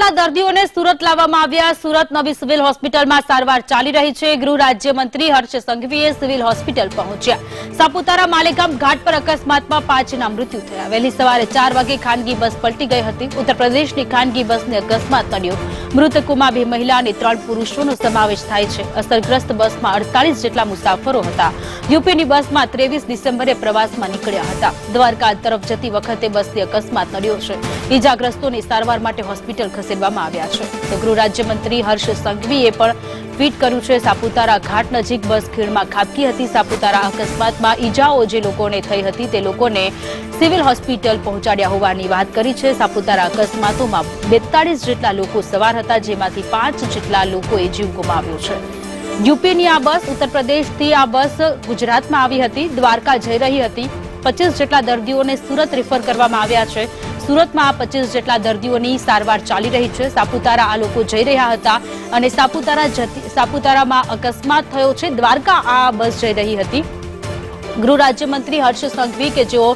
જેટલા દર્દીઓને સુરત લાવવામાં આવ્યા। સુરત નવી સિવિલ હોસ્પિટલમાં સારવાર ચાલી રહી છે। ગૃહ રાજ્યમંત્રી હર્ષ સંઘવીએ સિવિલ હોસ્પિટલ પહોંચ્યા। સાપુતારા માલેગામ ઘાટ પર અકસ્માતમાં 5ના મૃત્યુ થયા। વહેલી સવારે 4 વાગે ખાનગી બસ પલટી ગઈ હતી। ઉત્તર પ્રદેશની ખાનગી બસને અકસ્માત નડ્યો। મૃતકોમાં 2 મહિલા અને 3 પુરુષોનો સમાવેશ થાય છે। અસરગ્રસ્ત બસમાં 48 જેટલા મુસાફરો હતા। યુપીની બસમાં 23 ડિસેમ્બરે પ્રવાસમાં નીકળ્યા હતા। દ્વારકા તરફ જતી વખતે બસને અકસ્માત નડ્યો છે। ઈજાગ્રસ્તોને સારવાર માટે હોસ્પિટલ ખસેડવામાં આવ્યા છે। તો ગૃહ રાજ્યમંત્રી હર્ષ સંઘવીએ પણ ટ્વીટ કર્યું છે। સાપુતારા ઘાટ નજીક બસ ખીણમાં ખાબકી હતી। સાપુતારા અકસ્માતમાં ઈજાઓ જે લોકોને થઈ હતી તે લોકોને સિવિલ હોસ્પિટલ પહોંચાડ્યા હોવાની વાત કરી છે। સાપુતારા અકસ્માતોમાં 42 જેટલા લોકો સવાર હતા, જેમાંથી 5 જેટલા લોકોએ જીવ ગુમાવ્યો છે। યુપીની આ બસ ઉત્તર પ્રદેશથી આ બસ ગુજરાતમાં આવી હતી। દ્વારકા જઈ રહી હતી। 25 જેટલા દર્દીઓને સુરત રિફર કરવામાં આવ્યા છે। સુરતમાં 25 જેટલા દર્દીઓની સારવાર ચાલી રહી છે। સાપુતારા આ લોકો જઈ રહ્યા હતા અને સાપુતારામાં અકસ્માત થયો છે। દ્વારકા આ બસ જઈ રહી હતી। ગૃહ રાજ્યમંત્રી હર્ષ સંઘવી કે જેઓ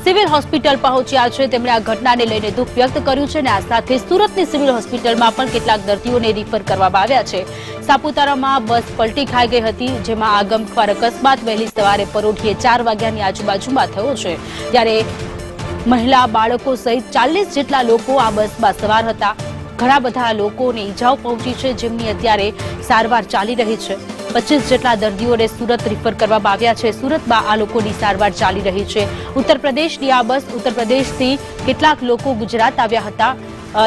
સિવિલ હોસ્પિટલ પહોંચ્યા છે, તેમણે આ ઘટનાને લઈને દુઃખ વ્યક્ત કર્યું છે અને આ સાથે સુરતની સિવિલ હોસ્પિટલમાં પણ કેટલાક દર્દીઓને રિફર કરવામાં આવ્યા છે। સાપુતારામાં બસ પલટી ખાઈ ગઈ હતી, જેમાં આ ગમખ્વાર અકસ્માત વહેલી સવારે પરોઢીએ 4 વાગ્યાની આજુબાજુમાં થયો છે। ત્યારે મહિલા, બાળકો સહિત 40 જેટલા લોકો આ બસમાં સવાર હતા। ઘણા બધા લોકોને ઈજાઓ પહોંચી છે, જેમની અત્યારે સારવાર ચાલી રહી છે। 25 જેટલા દર્દીઓને સુરત રિફર કરવામાં આવ્યા છે। સુરતમાં આ લોકોની સારવાર ચાલી રહી છે। ઉત્તર પ્રદેશની આ બસ ઉત્તર પ્રદેશથી કેટલાક લોકો ગુજરાત આવ્યા હતા।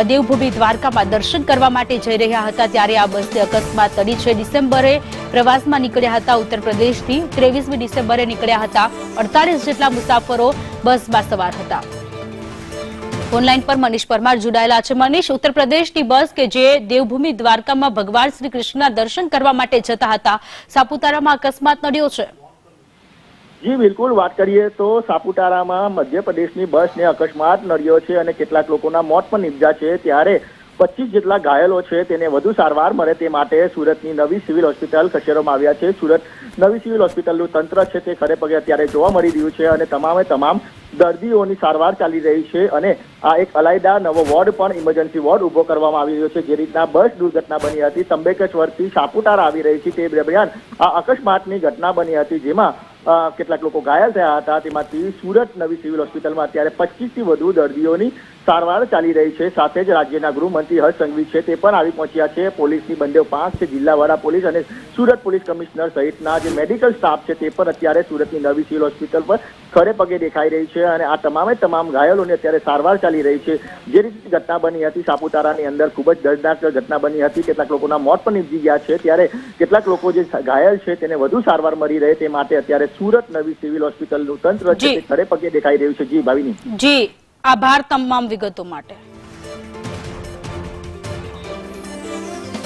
દેવભૂમિ દ્વારકામાં દર્શન કરવા માટે જઈ રહ્યા હતા, ત્યારે આ બસને અકસ્માત નડી છે। ડિસેમ્બરે પ્રવાસમાં નીકળ્યા હતા ઉત્તર પ્રદેશથી। 23મી ડિસેમ્બરે નીકળ્યા હતા। 48 જેટલા મુસાફરો બસમાં સવાર હતા। ઓનલાઈન પર મનીષ પરમાર જોડાયેલા છે। મનીષ, ઉત્તર પ્રદેશની બસ કે જે દેવભૂમિ દ્વારકામાં ભગવાન શ્રી કૃષ્ણના દર્શન કરવા માટે જતા હતા, સાપુતારામાં અકસ્માત નડ્યો છે। જી બિલકુલ, વાત કરીએ તો સાપુતારામાં મધ્યપ્રદેશની બસને અકસ્માત નડ્યો છે અને કેટલાક લોકોના મોત પણ નીપજ્યા છે। ત્યારે 25 જેટલા ઘાયલો છે તેને વધુ સારવાર મળે તે માટે સુરતની નવી સિવિલ હોસ્પિટલ ખસેડવામાં આવ્યા છે। સુરત નવી સિવિલ હોસ્પિટલનું તંત્ર છે તે ખડે પગે અત્યારે જોવા મળી રહ્યું છે અને તમામ દર્દીઓની સારવાર ચાલી રહી છે અને આ એક અલાયદા નવો વોર્ડ પણ ઇમરજન્સી વોર્ડ ઉભો કરવામાં આવી રહ્યો છે। જે રીતના બસ દુર્ઘટના બની હતી, ત્રંબકેશ્વરથી સાપુતારા આવી રહી છે, તે દરમિયાન આ અકસ્માતની ઘટના બની હતી, જેમાં કેટલાક લોકો ઘાયલ થયા હતા। તેમાંથી સુરત નવી સિવિલ હોસ્પિટલમાં અત્યારે 25થી વધુ દર્દીઓની સારવાર ચાલી રહી છે। સાથે જ રાજ્યના ગૃહમંત્રી હર્ષ સંઘવી છે તે પણ આવી પહોંચ્યા છે। પોલીસની બંને પાંખ છે, જિલ્લાવાળા પોલીસ અને સુરત પોલીસ કમિશનર સહિતના જે મેડિકલ સ્ટાફ છે તે પણ અત્યારે સુરતની નવી સિવિલ હોસ્પિટલ પર ખડે પગે દેખાઈ રહી છે અને આ તમામ ઘાયલોને અત્યારે સારવાર ચાલી રહી છે। જે રીતે ઘટના બની હતી સાપુતારાની અંદર ખૂબ જ દર્દનાક ઘટના બની હતી। કેટલાક લોકોના મોત પણ નીપજી ગયા છે, ત્યારે કેટલાક લોકો જે ઘાયલ છે તેને વધુ સારવાર મળી રહે તે માટે અત્યારે સુરત નવી સિવિલ હોસ્પિટલનું તંત્ર છે તે ખડે પગે દેખાઈ રહ્યું છે। જી ભાવિની। જી, આભાર તમામ વિગતો માટે।